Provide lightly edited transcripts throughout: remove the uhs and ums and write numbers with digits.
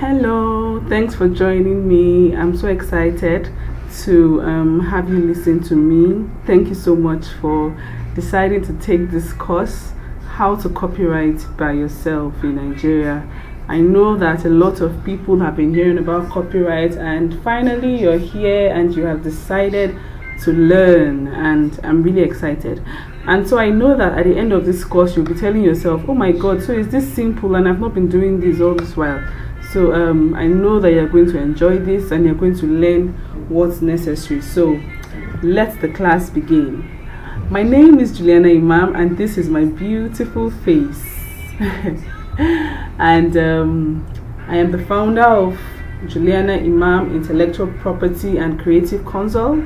Hello, thanks for joining me. I'm so excited to have you listen to me. Thank you so much for deciding to take this course, How to Copyright by Yourself in Nigeria. I know that a lot of people have been hearing about copyright, and finally you're here and you have decided to learn, and I'm really excited. And so I know that at the end of this course you'll be telling yourself, oh my god, so is this simple and I've not been doing this all this while. So I know that you're going to enjoy this and you're going to learn what's necessary. So let the class begin. My name is Juliana Imam and this is my beautiful face. And I am the founder of Juliana Imam Intellectual Property and Creative Consult.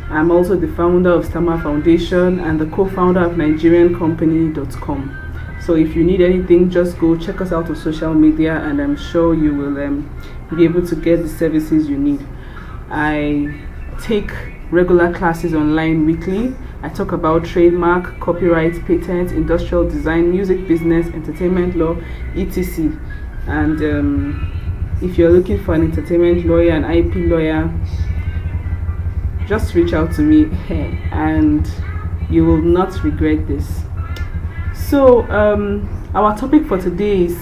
I'm also the founder of Stama Foundation and the co-founder of NigerianCompany.com. So if you need anything, just go check us out on social media and I'm sure you will be able to get the services you need. I take regular classes online weekly. I talk about trademark, copyright, patent, industrial design, music business, entertainment law, etc. And if you're looking for an entertainment lawyer, an IP lawyer, just reach out to me and you will not regret this. So our topic for today is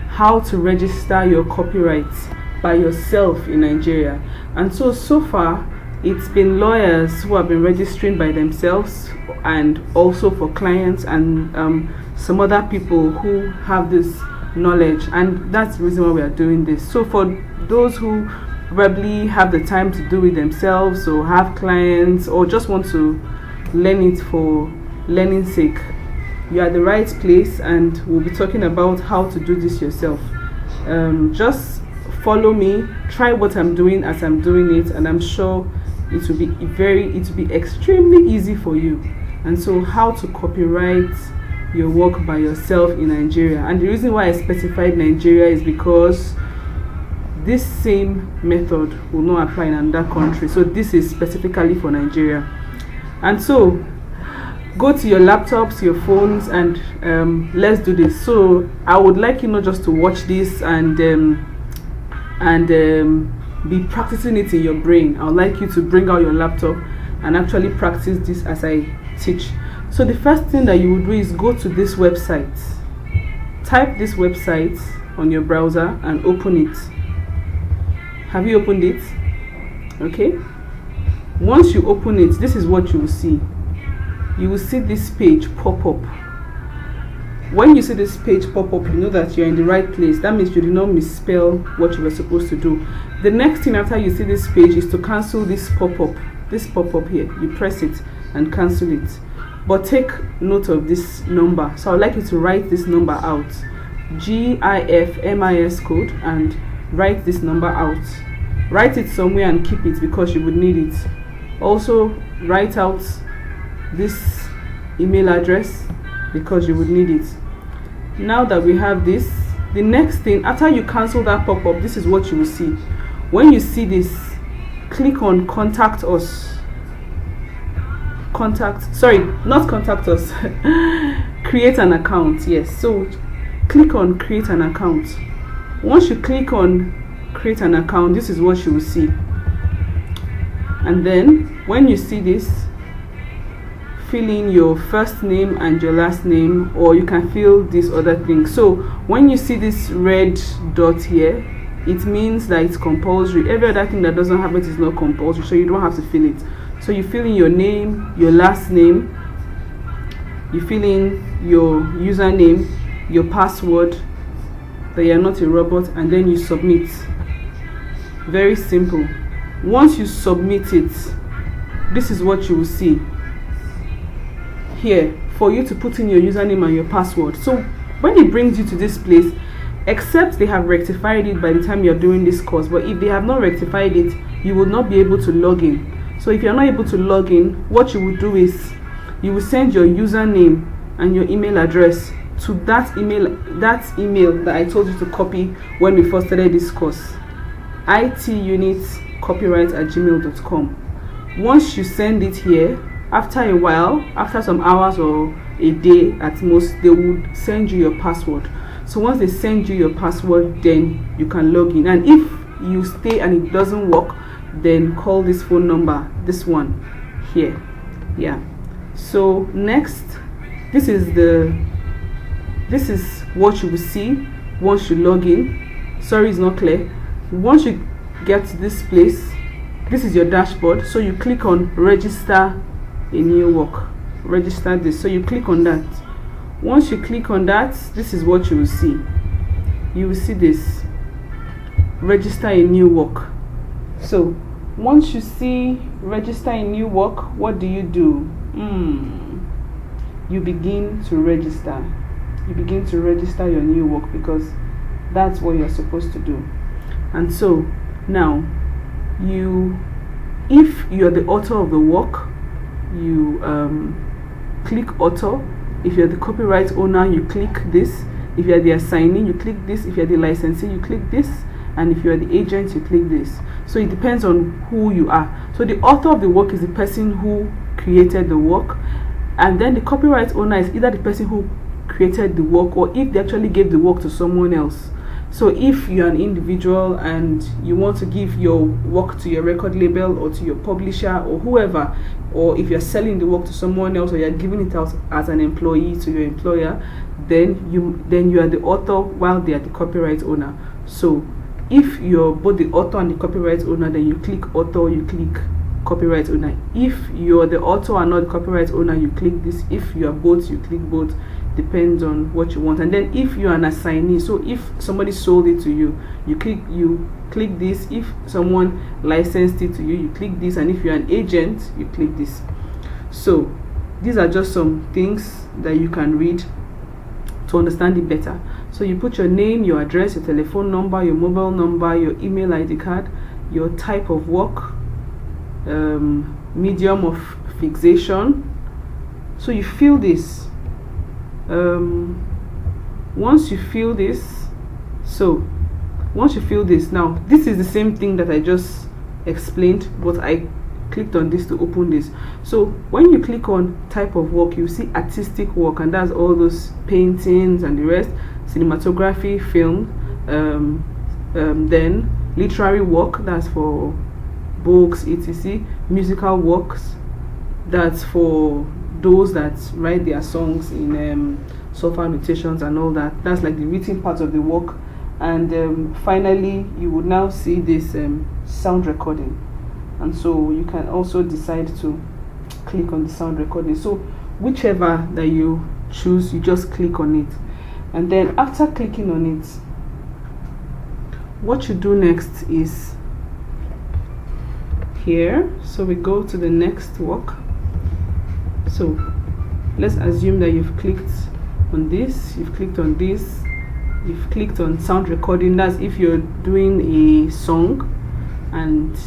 how to register your copyrights by yourself in Nigeria. And so far it's been lawyers who have been registering by themselves, and also for clients and some other people who have this knowledge, and that's the reason why we are doing this. So for those who probably have the time to do it themselves, or have clients, or just want to learn it for learning's sake, you are at the right place, and we'll be talking about how to do this yourself. Just follow me, try what I'm doing as I'm doing it, and I'm sure it will be extremely easy for you. And so how to copyright your work by yourself in Nigeria. And the reason why I specified Nigeria is because this same method will not apply in another country, so this is specifically for Nigeria. And so go to your laptops, your phones, and let's do this. So I would like you not just to watch this and be practicing it in your brain. I would like you to bring out your laptop and actually practice this as I teach. So the first thing that you would do is go to this website. Type this website on your browser and open it. Have you opened it? Okay. Once you open it, this is what you will see. You will see this page pop up. When you see this page pop up, you know that you're in the right place. That means you did not misspell what you were supposed to do. The next thing after you see this page is to cancel this pop-up. This pop-up here, you press it and cancel it. But take note of this number. So I'd like you to write this number out. GIFMIS code, and write this number out. Write it somewhere and keep it because you would need it. Also write out this email address because you would need it. Now that we have this, the next thing after you cancel that pop-up, this is what you will see. When you see this, click on contact us. Not contact us. Create an account. Yes, so click on create an account. Once you click on create an account, this is what you will see. And then when you see this, fill in your first name and your last name, or you can fill this other thing. So when you see this red dot here, it means that it's compulsory. Every other thing that doesn't have it is not compulsory, so you don't have to fill it. So you fill in your name, your last name, you fill in your username, your password, that you're not a robot, and then you submit. Very simple. Once you submit it, this is what you will see here for you to put in your username and your password. So when it brings you to this place, except they have rectified it by the time you're doing this course, but if they have not rectified it, you will not be able to log in. So if you're not able to log in, what you will do is you will send your username and your email address to that email that I told you to copy when we first started this course, itunitcopyright@gmail.com. Once you send it here, after a while, after some hours or a day at most, they would send you your password. So once they send you your password, then you can log in. And if you stay and it doesn't work, then call this phone number, this one here. Yeah. So next, this is what you will see once you log in. Sorry, it's not clear. Once you get to this place, this is your dashboard. So you click on register a new work, register this. So you click on that. Once you click on that, this is what you will see. You will see this, register a new work. So once you see register a new work, what do? You begin to register. You begin to register your new work, because that's what you're supposed to do. And so now, if you're the author of the work, you click author. If you're the copyright owner, you click this. If you're the assignee, you click this. If you're the licensee, you click this. And if you're the agent, you click this. So it depends on who you are. So the author of the work is the person who created the work, and then the copyright owner is either the person who created the work, or if they actually gave the work to someone else. So if you're an individual and you want to give your work to your record label or to your publisher or whoever, or if you're selling the work to someone else, or you're giving it out as an employee to your employer, then you are the author while they are the copyright owner. So if you're both the author and the copyright owner, then you click author, you click copyright owner. If you're the author and not the copyright owner, you click this. If you are both, you click both. Depends on what you want. And then if you're an assignee, so if somebody sold it to you, you click this. If someone licensed it to you, you click this. And if you're an agent, you click this. So these are just some things that you can read to understand it better. So you put your name, your address, your telephone number, your mobile number, your email ID card, your type of work, medium of fixation. So you fill this. Once you fill this, now this is the same thing that I just explained, but I clicked on this to open this. So when you click on type of work, you see artistic work, and that's all those paintings and the rest, cinematography, film, then literary work, that's for books, etc. Musical works, that's for those that write their songs in software notations and all that. That's like the written part of the work. And finally, you would now see this sound recording. And so you can also decide to click on the sound recording. So whichever that you choose, you just click on it. And then after clicking on it, what you do next is here. So we go to the next work. So let's assume that you've clicked on this, you've clicked on this, you've clicked on sound recording. That's if you're doing a song, and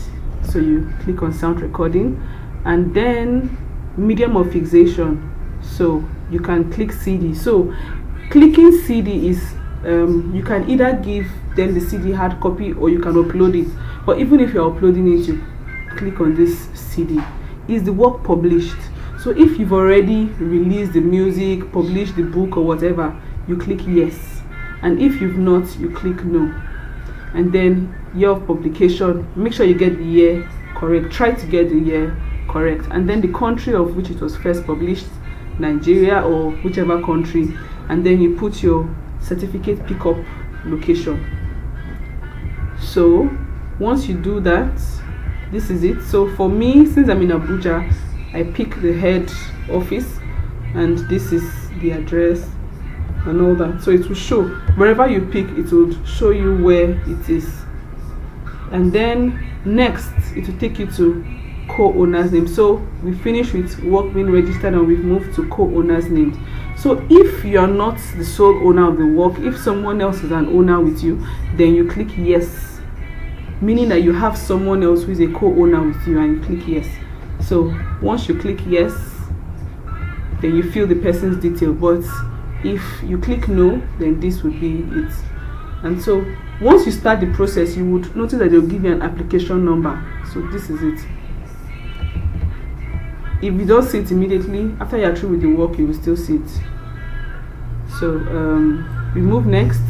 so you click on sound recording. And then medium of fixation, so you can click CD. So clicking CD is you can either give them the CD hard copy, or you can upload it. But even if you're uploading it, you click on this CD. Is the work published? So if you've already released the music, published the book or whatever, you click yes. And if you've not, you click no. And then year of publication, make sure you get the year correct. Try to get the year correct. And then the country of which it was first published, Nigeria or whichever country. And then you put your certificate pickup location. So once you do that, this is it. So for me, since I'm in Abuja, I pick the head office, and this is the address and all that. So it will show wherever you pick, it will show you where it is. And then next, it will take you to co-owner's name. So we finish with work being registered, and we've moved to co-owner's name. So if you are not the sole owner of the work, if someone else is an owner with you, then you click yes, meaning that you have someone else who is a co-owner with you, and you click yes. So once you click yes, then you fill the person's detail. But if you click no, then this would be it. And so once you start the process, you would notice that they'll give you an application number. So this is it. If you don't see it immediately, after you're through with the work, you will still see it. So remove next.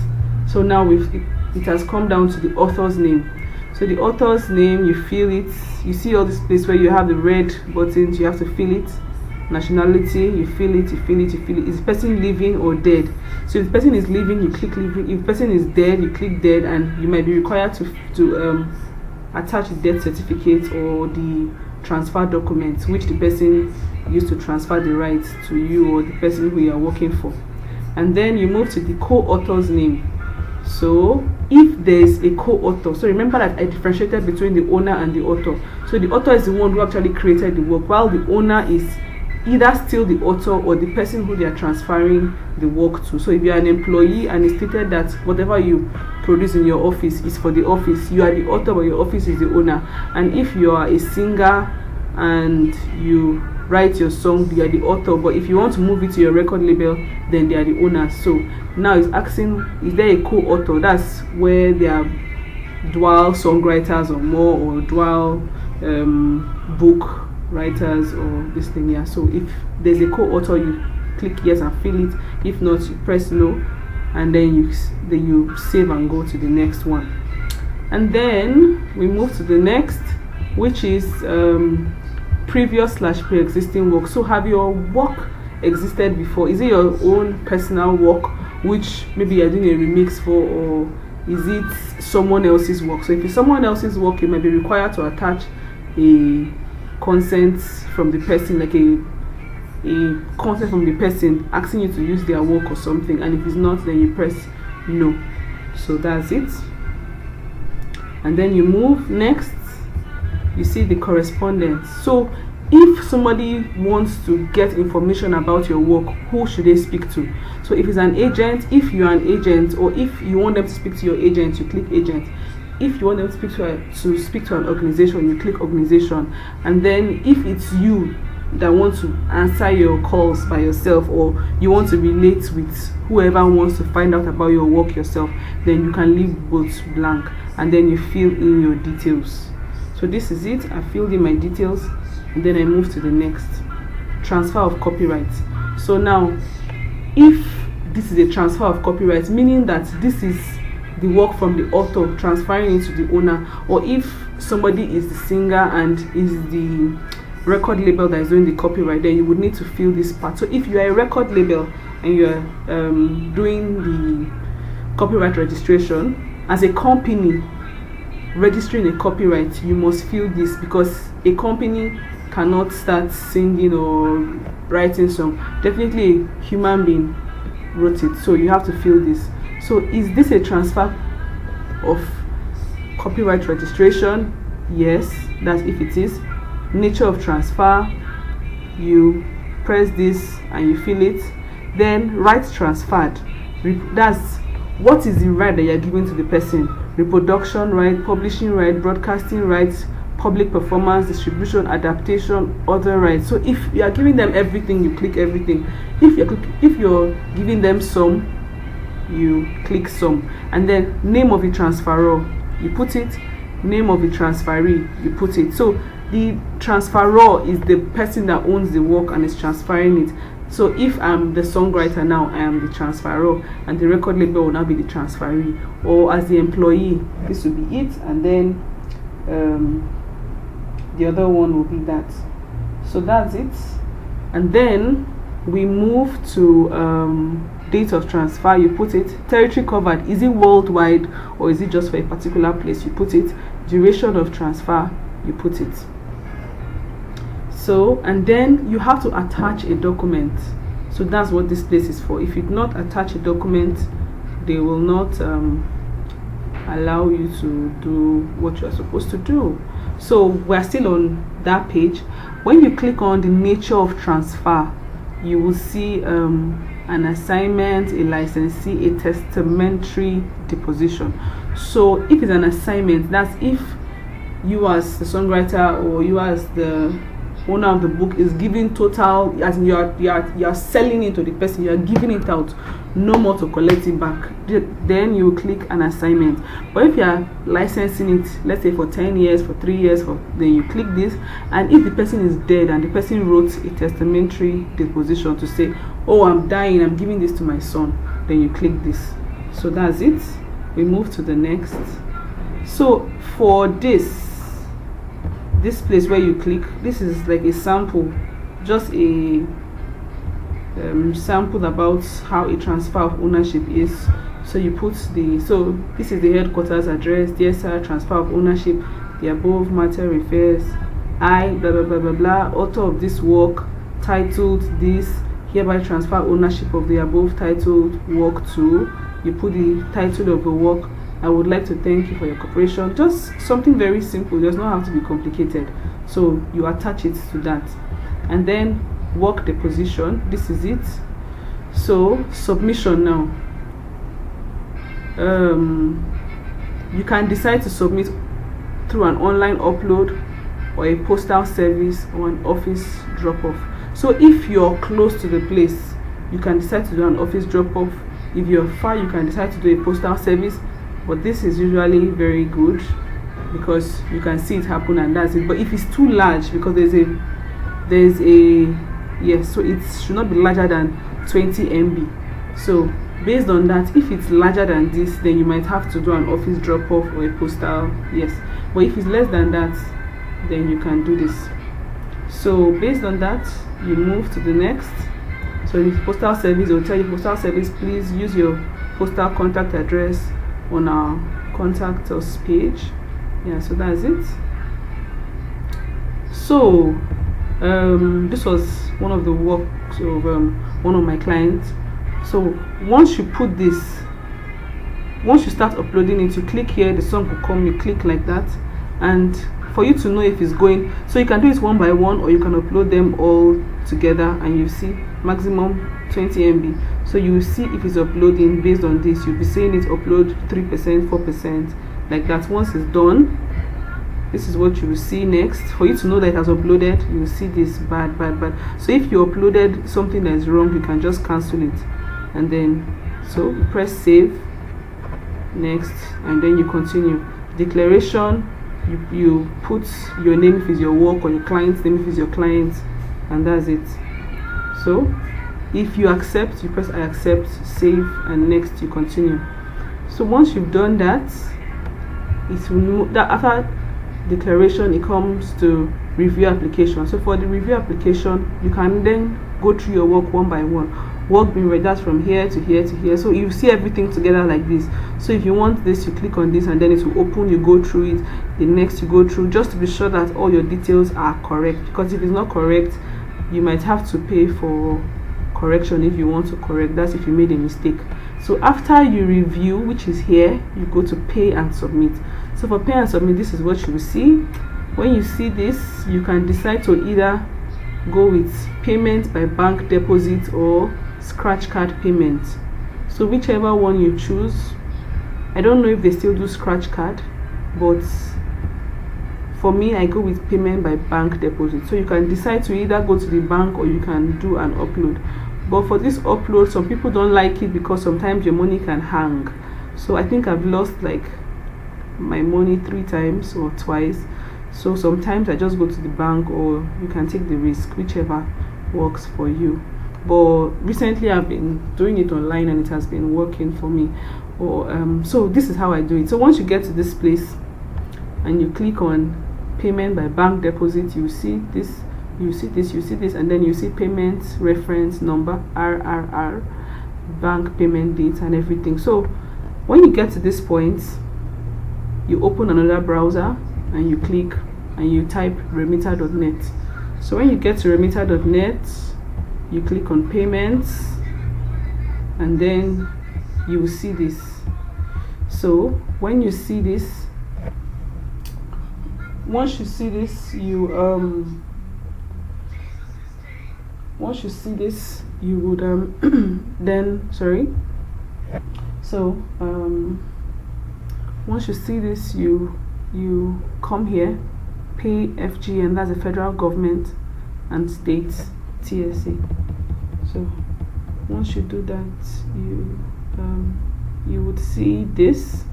So now it has come down to the author's name. So the author's name, you fill it. You see all this place where you have the red buttons, you have to fill it. Nationality, you fill it, you fill it, you fill it. Is the person living or dead? So if the person is living, you click living. If the person is dead, you click dead, and you might be required to attach the death certificate or the transfer documents which the person used to transfer the rights to you or the person who you are working for. And then you move to the co-author's name. So if there is a co-author, so remember that I differentiated between the owner and the author. So the author is the one who actually created the work, while the owner is either still the author or the person who they are transferring the work to. So if you are an employee and it's stated that whatever you produce in your office is for the office, you are the author but your office is the owner. And if you are a singer and you write your song, you are the author, but if you want to move it to your record label, then they are the owners. So now it's asking, is there a co-author? That's where they are dual songwriters or more, or dual book writers or this thing. Yeah, so if there's a co-author, you click yes and fill it. If not, you press no, and then you save and go to the next one. And then we move to the next, which is previous / pre-existing work. So have your work existed before? Is it your own personal work which maybe you're doing a remix for, or is it someone else's work? So if it's someone else's work, you might be required to attach a consent from the person, like a consent from the person asking you to use their work or something. And if it's not, then you press no. So that's it. And then you move next. You see the correspondence. So if somebody wants to get information about your work, who should they speak to? So if it's an agent, if you're an agent, or if you want them to speak to your agent, you click agent. If you want them to speak to an organization, you click organization. And then if it's you that want to answer your calls by yourself, or you want to relate with whoever wants to find out about your work yourself, then you can leave both blank, and then you fill in your details. So this is it. I filled in my details, and then I move to the next, transfer of copyright. So now if this is a transfer of copyright, meaning that this is the work from the author transferring it to the owner, or if somebody is the singer and is the record label that is doing the copyright, then you would need to fill this part. So if you are a record label and you are doing the copyright registration as a company, registering a copyright, you must fill this, because a company cannot start singing or writing song. Definitely a human being wrote it, so you have to fill this. So is this a transfer of copyright registration? Yes, that's if it is. Nature of transfer, you press this and you fill it. Then rights transferred, that's what is the right that you're giving to the person. Reproduction right, publishing right, broadcasting rights, public performance, distribution, adaptation, other rights. So if you are giving them everything, you click everything. If you're giving them some, you click some. And then name of the transferor, you put it. Name of the transferee, you put it. So the transferor is the person that owns the work and is transferring it. So if I'm the songwriter now, I am the transferor, and the record label will now be the transferee. Or as the employee, this will be it, and then the other one will be that. So that's it. And then we move to date of transfer. You put it. Territory covered, is it worldwide or is it just for a particular place? You put it. Duration of transfer, you put it. So, and then you have to attach a document. So that's what this place is for. If you do not attach a document, they will not allow you to do what you are supposed to do. So we're still on that page. When you click on the nature of transfer, you will see an assignment, a licensee, a testamentary deposition. So if it's an assignment, that's if you as the songwriter or you as the owner of the book is giving total, as in you are selling it to the person, you are giving it out, no more to collect it back, then you click an assignment. But if you are licensing it, let's say for 10 years, for 3 years, then you click this. And if the person is dead and the person wrote a testamentary deposition to say, oh, I'm dying, I'm giving this to my son, then you click this. So that's it. We move to the next. So for this place where you click, this is like a sample, just a sample about how a transfer of ownership is. So you put so this is the headquarters address, dear sir, transfer of ownership, the above matter refers, I blah blah blah blah blah, author of this work, titled this, hereby transfer ownership of the above titled work to, you put the title of the work, I would like to thank you for your cooperation. Just something very simple, does not have to be complicated. So you attach it to that, and then work deposition. This is it. So submission now. You can decide to submit through an online upload or a postal service or an office drop-off. So if you're close to the place, you can decide to do an office drop-off. If you're far, you can decide to do a postal service, but this is usually very good because you can see it happen and that's it. But if it's too large, because there's a yes, so it should not be larger than 20 MB. So based on that, if it's larger than this, then you might have to do an office drop-off or a postal, yes. But if it's less than that, then you can do this. So based on that, you move to the next. So the postal service will tell you, postal service, please use your postal contact address on our contact us page. Yeah, so that's it. So this was one of the works of one of my clients. So once you put this, once you start uploading it, you click here, the song will come, you click like that, and for you to know if it's going, so you can do it one by one or you can upload them all together, and you see maximum 20 MB. So you will see if it's uploading. Based on this, you'll be seeing it upload 3%, 4%, like that. Once it's done, this is what you will see next. For you to know that it has uploaded, you will see this bad. So if you uploaded something that is wrong, you can just cancel it, and then so you press save, next, and then you continue. Declaration, you put your name if it's your work, or your client's name if it's your client, and that's it. So if you accept, you press I accept, save, and next you continue. So once you've done that, it will that after declaration, it comes to review application. So for the review application, you can then go through your work one by one. Work being read from here to here to here. So you see everything together like this. So if you want this, you click on this and then it will open, you go through it. The next you go through, just to be sure that all your details are correct, because if it's not correct, you might have to pay for correction if you want to correct. That's if you made a mistake. So after you review, which is here, you go to pay and submit. So for pay and submit, this is what you will see. When you see this, you can decide to either go with payment by bank deposit or scratch card payment. So whichever one you choose. I don't know if they still do scratch card, but for me, I go with payment by bank deposit. So you can decide to either go to the bank or you can do an upload. But for this upload, some people don't like it because sometimes your money can hang. So I think I've lost like my money 3 times or twice. So sometimes I just go to the bank, or you can take the risk, whichever works for you. But recently I've been doing it online and it has been working for me. Or so this is how I do it. So once you get to this place and you click on payment by bank deposit, you see this, you see this, you see this, and then you see payment reference number, RRR, bank payment date, and everything. So when you get to this point, you open another browser and you click and you type remitter.net. So when you get to remitter.net, you click on payments, and then you will see this. So when you see this, once you see this, you once you see this, you would then once you see this, you come here, pay FG, and that's the federal government and state TSA. So once you do that, you would see this.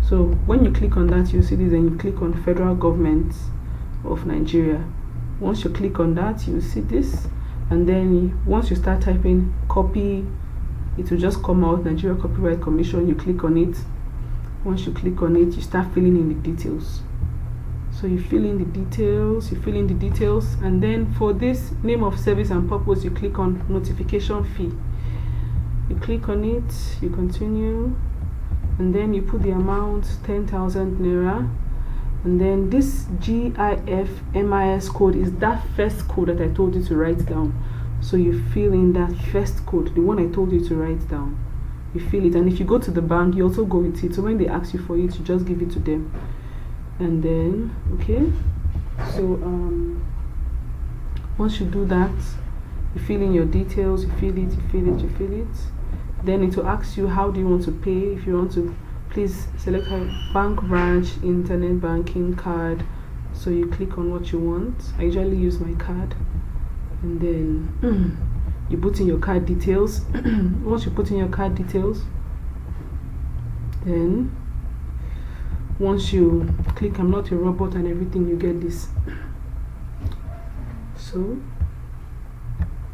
So when you click on that, you see this, and you click on federal government of Nigeria. Once you click on that, you see this, and then once you start typing, copy it will just come out, Nigeria Copyright Commission. You click on it. Once you click on it, you start filling in the details. So you fill in the details, and then for this name of service and purpose, you click on notification fee. You click on it, you continue, and then you put the amount 10,000 naira. And then this GIF MIS code is that first code that I told you to write down. So you fill in that first code, the one I told you to write down. You fill it, and if you go to the bank, you also go with it. So when they ask you for it, you just give it to them. And then, okay, so once you do that, you fill in your details, you fill it. Then it will ask you, how do you want to pay? If you want to, please select a bank branch, internet banking, card. So you click on what you want. I usually use my card. And then you put in your card details. Once you put in your card details, then once you click I'm not a robot and everything, you get this. So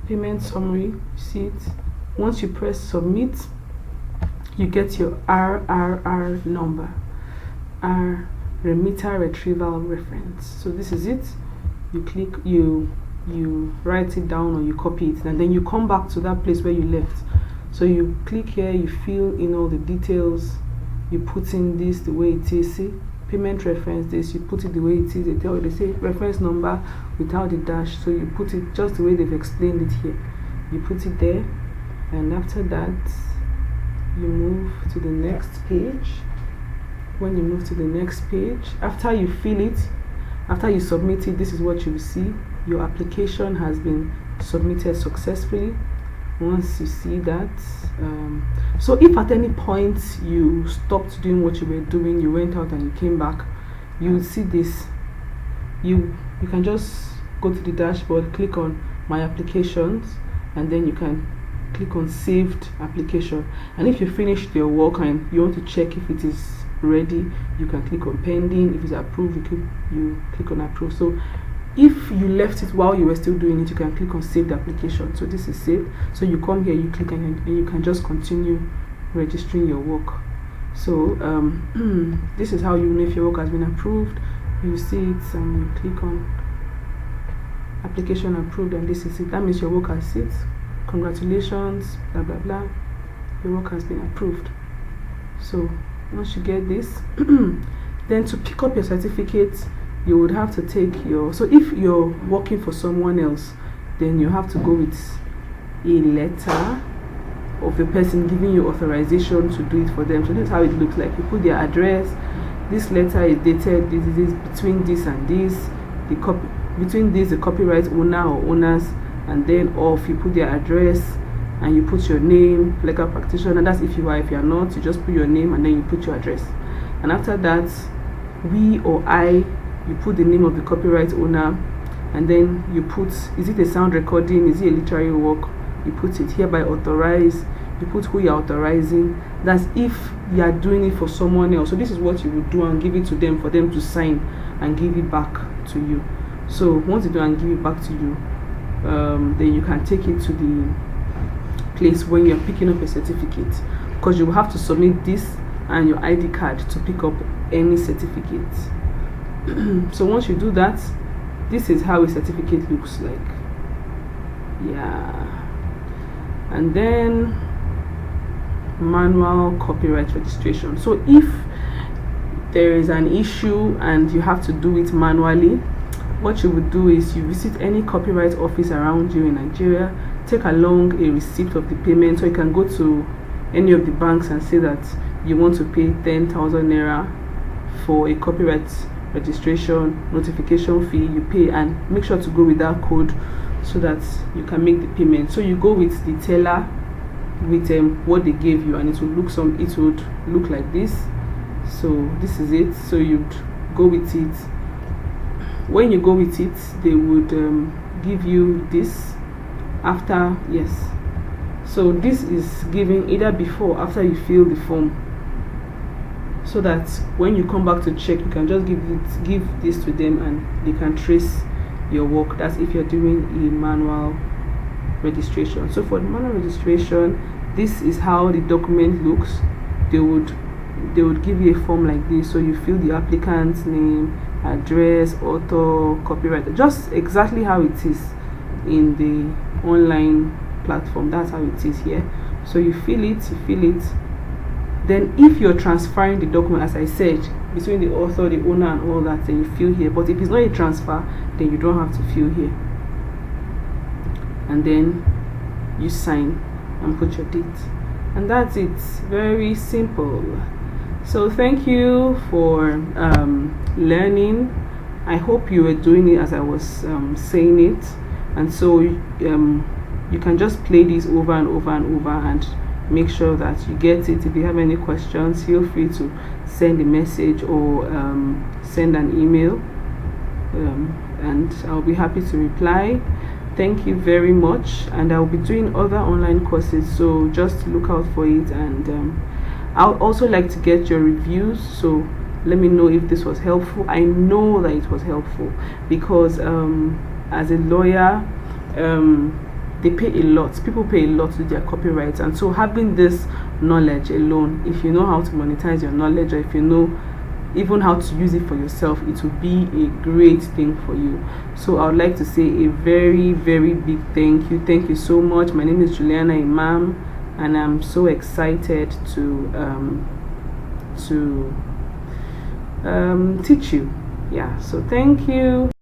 payment summary, see it. Once you press submit, you get your RRR number, R remitter retrieval reference. So this is it. You click, you write it down or you copy it, and then you come back to that place where you left. So you click here, you fill in all the details, you put in this the way it is. See, payment reference, this, you put it the way it is. They say reference number without the dash, so you put it just the way they've explained it here. You put it there, and after that you move to the next page. When you move to the next page, after you fill it, after you submit it, this is what you will see. Your application has been submitted successfully. Once you see that, so if at any point you stopped doing what you were doing, you went out and you came back, you will see this. You can just go to the dashboard, click on my applications, and then you can click on saved application. And if you finished your work and you want to check if it is ready, you can click on pending. If it's approved, you click on approve. So if you left it while you were still doing it, you can click on saved application. So this is saved. So you come here, you click, and you can just continue registering your work. So this is how you know if your work has been approved. You see it and you click on application approved, and this is it. That means your work has it. Congratulations, blah blah blah. Your work has been approved. So once you get this, then to pick up your certificate, you would have to take your, so if you're working for someone else, then you have to go with a letter of the person giving you authorization to do it for them. So this is how it looks like. You put their address. This letter is dated this between this and this, between this the copyright owner or owners, and then off you put their address and you put your name, legal practitioner. That's if you are. If you are not, you just put your name and then you put your address. And after that, we or I, you put the name of the copyright owner, and then you put, is it a sound recording, is it a literary work, you put it hereby authorized, you put who you're authorizing. That's if you are doing it for someone else. So this is what you would do and give it to them for them to sign and give it back to you. So once you do and give it back to you, then you can take it to the place when you're picking up a certificate, because you will have to submit this and your ID card to pick up any certificate. So once you do that, this is how a certificate looks like. Yeah. And then manual copyright registration. So if there is an issue and you have to do it manually, what you would do is you visit any copyright office around you in Nigeria, take along a receipt of the payment. So you can go to any of the banks and say that you want to pay 10,000 naira for a copyright registration notification fee. You pay and make sure to go with that code so that you can make the payment. So you go with the teller with what they gave you, and it would look like this. So this is it. So you'd go with it. When you go with it, they would give you this after. Yes, so this is given either before or after you fill the form, so that when you come back to check, you can just give this to them and they can trace your work. That's if you're doing a manual registration. So for the manual registration, this is how the document looks. They would give you a form like this, so you fill the applicant's name, address, author, copyright, just exactly how it is in the online platform. That's how it is here. So you fill it. Then if you're transferring the document, as I said, between the author, the owner and all that, then you fill here. But if it's not a transfer, then you don't have to fill here. And then you sign and put your date, and that's it. Very simple. So thank you for learning. I hope you were doing it as I was saying it, and so you can just play this over and over and over and make sure that you get it. If you have any questions, feel free to send a message or send an email, and I'll be happy to reply. Thank you very much, and I'll be doing other online courses, so just look out for it. And I'll also like to get your reviews, so let me know if this was helpful. I know that it was helpful because as a lawyer, they pay a lot. People pay a lot to their copyrights, and so having this knowledge alone, if you know how to monetize your knowledge, or if you know even how to use it for yourself, it will be a great thing for you. So I would like to say a very, very big thank you. Thank you so much. My name is Juliana Imam, and I'm so excited to teach you. Yeah, so thank you.